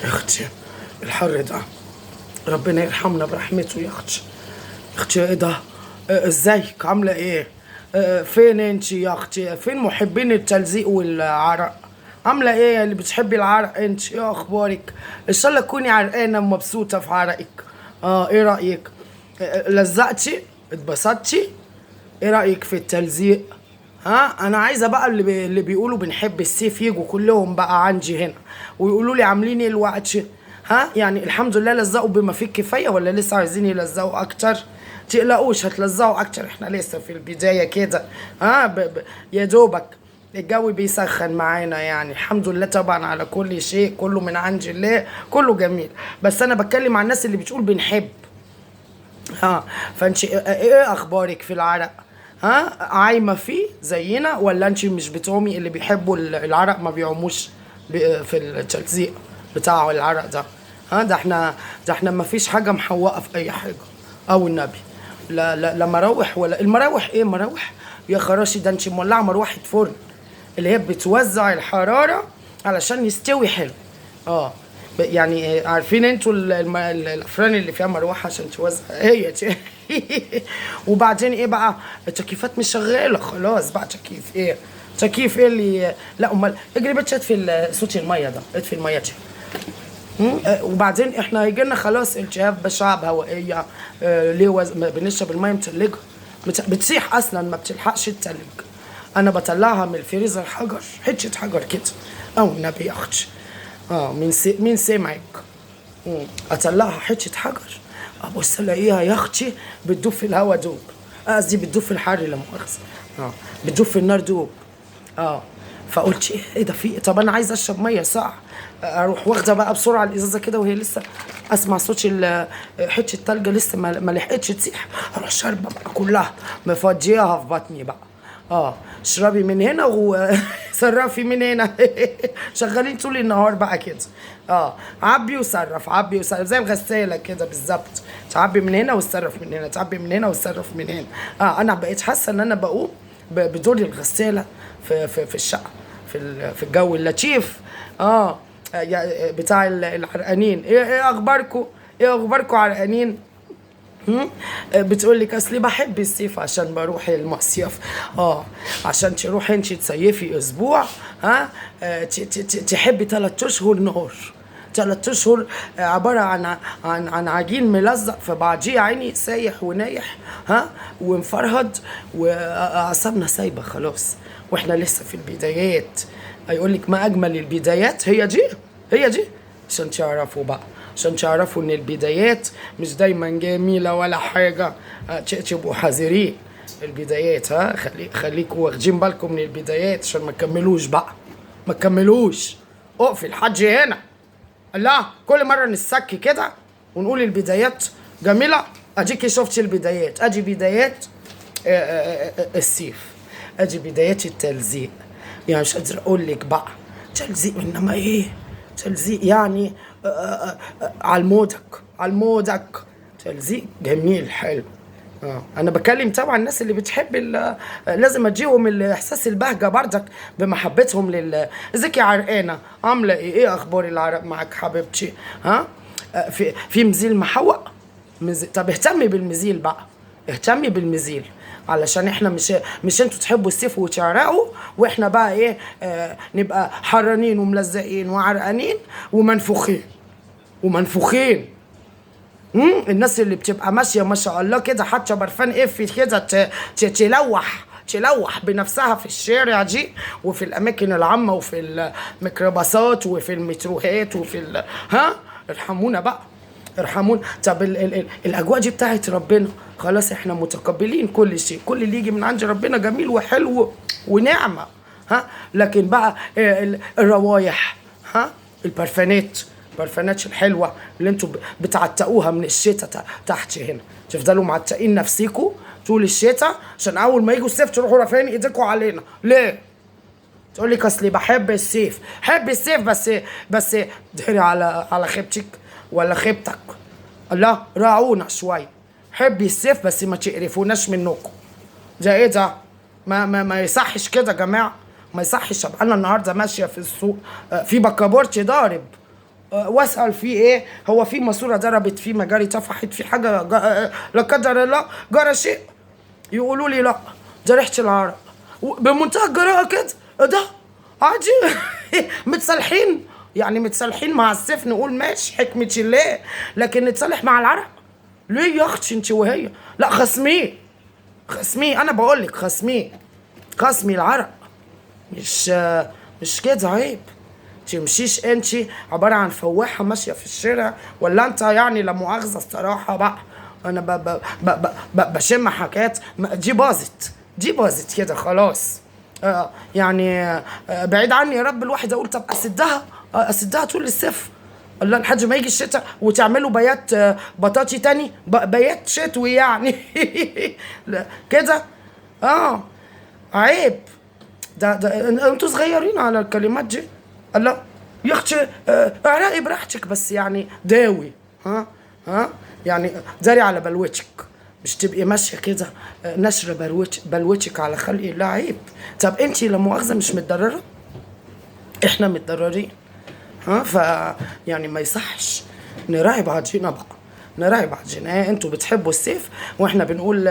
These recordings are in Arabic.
يا اختي الحر ده ربنا يرحمنا برحمته يا اختي. يا اختي ايه ده؟ ازيك عامله ايه؟ فين انت يا اختي؟ فين محبين التلزيق والعرق؟ عامله ايه اللي بتحبي العرق انت؟ ايه اخبارك؟ ان شاء الله تكوني عرقانه ومبسوطه في عرقك. ايه رايك؟ لزقتي؟ اتبسطتي؟ ايه رايك في التلزيق؟ انا عايزه بقى اللي بيقولوا بنحب السيف يجوا كلهم بقى عندي هنا ويقولوا لي عاملين ايه الوقت. يعني الحمد لله لزقوا بما فيه الكفايه ولا لسه عايزين يلزقوا اكتر؟ تقلقوش هتلزقوا اكتر، احنا لسه في البدايه كده. يا دوبك الجو بيسخن معانا يعني. الحمد لله طبعا على كل شيء، كله من عند الله، كله جميل. بس انا بتكلم عن الناس اللي بتقول بنحب. فانت ايه اخبارك في العرق؟ عايمه فيه زينا ولا انت مش بتعومي؟ اللي بيحبوا العرق ما بيعوموش في التلزيق بتاع العرق ده. ده احنا ما فيش حاجه محوقه في اي حاجه او النبي. لا مراوح ولا المراوح. ايه مراوح يا خراشي؟ ده انت مولعه مروحه فرن اللي هي بتوزع الحراره علشان يستوي حلو. يعني عارفين انتوا الافران اللي فيها مروحه عشان توزع هي وبعدين ايه بقى؟ التكييفات مش شغاله خلاص بقى. تكييف ايه اللي لا امال اجري بتش اطفي صوت الميه ده، اطفي الميه دي. وبعدين احنا هيجي لنا خلاص التهاب بشعب هوائيه. ليه بنشرب الميه متلجه بتسيح اصلا ما بتلحقش تتلج. انا بطلعها من الفريزر حجر، حته حجر كده او النبي يا اختي. مين سمعك؟ اطلعها حته حجر ابص الاقيها يا اختي بتدوب في الهوا دوب. قصدي بتدوب في الحر لا مؤاخذه. بتدوب في النار دوب. فقلت ايه ده في؟ طب انا عايزه اشرب ميه ساقعه. اروح واخده بقى بسرعه الازازه كده وهي لسه اسمع صوت حته التلجه لسه ما لحقتش تسيح، اروح شاربه بقى كلها مفضياها في بطني بقى. اشربي من هنا وصرفي من هنا شغالين طول النهار بقى كده. عبي وصرف عبي وصرف زي الغساله كده بالظبط. تعبي من هنا وتصرف من هنا، تعبي من هنا وتصرف من هنا. انا بقيت حاسه ان انا بقوم بدور الغساله في الشقه في الجو اللطيف. بتاع العرقانين. ايه اخباركم؟ ايه اخباركم عرقانين؟ بتقول لك اصلي بحب الصيف عشان بروح المصيف. عشان تروحي انت تصيفي اسبوع تحبي 3 اشهر نهار. 3 اشهر عباره عن عجين ملزق في بعضيه عيني سايح ونايح ومفرهد واعصابنا سايبه خلاص واحنا لسه في البدايات. هيقول لك ما اجمل البدايات. هي دي عشان تعرفوا بقى، عشان تعرفوا ان البدايات مش دايما جميله ولا حاجه. تبقوا حذرين البدايات. خليكوا واخدين بالكم من البدايات عشان ما تكملوش بقى، ما تكملوش. اقفي الحج هنا. الله كل مره نسك كده ونقول البدايات جميله. اديكي شفتي البدايات، ادي بدايات السيف، ادي بدايات التلزيق. يعني مش قادر اقول لك بقى تلزيق انما ايه تلزيق يعني على المودك تلزيق جميل حلو. انا بكلم طبعا الناس اللي بتحب لازم اديهم الاحساس البهجه بردك بمحبتهم ازيك يا عرقانه عامله ايه اخبار العرق معك حبيبتي؟ في مزيل محوق طب اهتمي بالمزيل بقى، اهتمي بالمزيل علشان احنا مش انتوا تحبوا السيف وتعرقوا واحنا بقى ايه نبقى حرانين وملزقين وعرقانين ومنفوخين. الناس اللي بتبقى ماشيه ما شاء الله كده حتى برفان قفي كده تلوح بنفسها في الشارع دي وفي الاماكن العامه وفي الميكروباصات وفي المتروهات وفي ارحمونا بقى ارحمونا. طب الاجواء دي بتاعت ربنا خلاص احنا متقبلين كل شيء، كل اللي يجي من عند ربنا جميل وحلو ونعمه. لكن بقى الروايح البرفانات الحلوه اللي انتوا بتعتقوها من الشتاء تحت هنا تفضلوا معتقين نفسيكوا طول الشتاء عشان اول ما يجوا الصيف تروحوا رافعين ايديكوا علينا. ليه؟ تقول لك اصلي بحب الصيف. حب الصيف بس دهري على خيبتك ولا خيبتك. الله راعونا شويه. حبي الصيف بس ما تقرفوناش منكم. ده ايه ده؟ ما يصحش كده يا جماعه، ما يصحش. انا النهارده ماشيه في السوق في بكابورتي ضارب واسال فيه ايه، هو في ماسوره ضربت فيه، مجاري طفحت في حاجه لا قدر الله جرى شيء؟ يقولوا لي لا، ده ريحه العرق. بمنتهى الجراءه كده، ده عادي. متصالحين يعني، متصالحين مع السيف نقول ماشي حكمة الله، لكن نتصالح مع العرق ليه يا اختي انت وهي؟ لا خصميه، خصميه، انا بقول لك خصميه، خصمي العرق. مش كده عيب. تمشيش انت عباره عن فواحه ماشيه في الشارع، ولا انت يعني لا مؤاخذه الصراحه بقى، انا بشم حاجات دي باظت، دي باظت كده خلاص. يعني بعيد عني يا رب الواحد اقول طب اسدها، اسدها طول الصيف، الله لحد ما يجي الشتاء وتعملوا بيات بطاطي تاني، بيات شتوي يعني. كده عيب. ده انتوا صغيرين على الكلمات دي. الله يا اختي اعرقي براحتك، بس يعني داوي، ها يعني داري على بلوتك، مش تبقي ماشيه كده نشره بلوتك على خلق الله، عيب. طب انت لا مؤاخذه مش متضرره؟ احنا متضررين، ف يعني ما يصحش. نراعي بعضينا بقى، نراعي بعضينا. انتوا بتحبوا السيف واحنا بنقول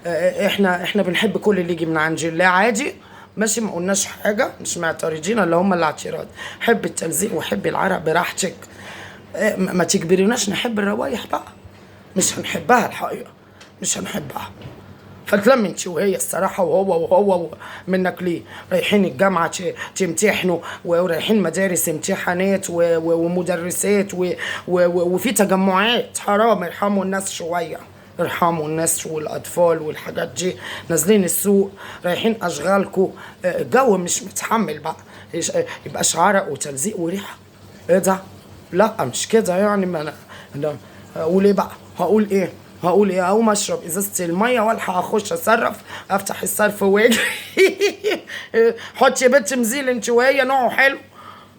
احنا بنحب كل اللي يجي من عند الله عادي، ماشي، ما قلناش حاجه، مش معترضين، اللي هم الاعتراض. حب التلزيق وحب العرق براحتك، ما تجبريناش نحب الروايح بقى، مش هنحبها الحقيقه، مش هنحبها. فتلم انت وهي الصراحه، وهو منك ليه رايحين الجامعه تمتحنوا، ورايحين مدارس امتحانات ومدرسات وفي تجمعات، حرام ارحموا الناس شويه، ارحموا الناس والاطفال والحاجات دي، نازلين السوق رايحين اشغالكم، الجو مش متحمل بقى يبقاش عرق وتلزيق وريحه. ايه ده؟ لا مش كده يعني. ما انا اقول ايه بقى؟ هقول ايه؟ اقوم اشرب ازازه الميه والحق اخش اصرف، افتح الصرف واجي. حطي يا بنت مزيل انت وهي نوعه حلو.